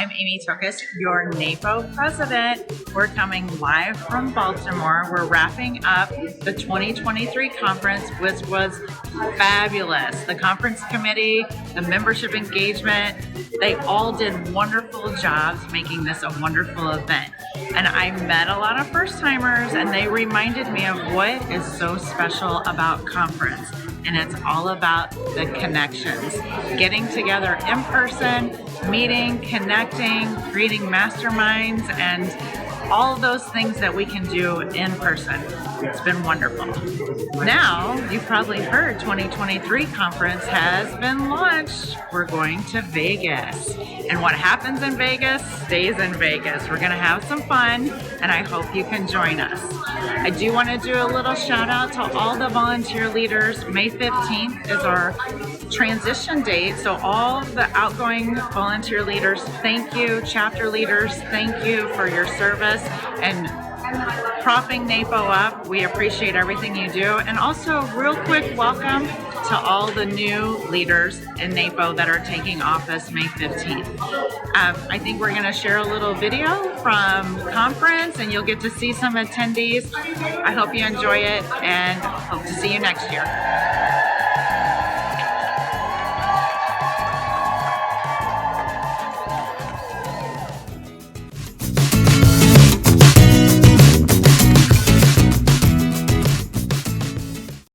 I'm Amy Tokos, your NAPO president. We're coming live from Baltimore. We're wrapping up the 2023 conference, which was fabulous. The conference committee, the membership engagement, they all did wonderful jobs making this a wonderful event. And I met a lot of first timers, and they reminded me of what is so special about conference. And it's all about the connections, getting together in person, meeting, connecting, creating masterminds, and all of those things that we can do in person. It's been wonderful. Now, you've probably heard 2023 conference has been launched. We're going to Vegas. And what happens in Vegas stays in Vegas. We're going to have some fun, and I hope you can join us. I do want to do a little shout out to all the volunteer leaders. May 15th is our transition date. So all the outgoing volunteer leaders, thank you. Chapter leaders, thank you for your service and propping NAPO up. We appreciate everything you do. And also, real quick welcome to all the new leaders in NAPO that are taking office May 15th. I think we're going to share a little video from conference, and you'll get to see some attendees. I hope you enjoy it, and hope to see you next year.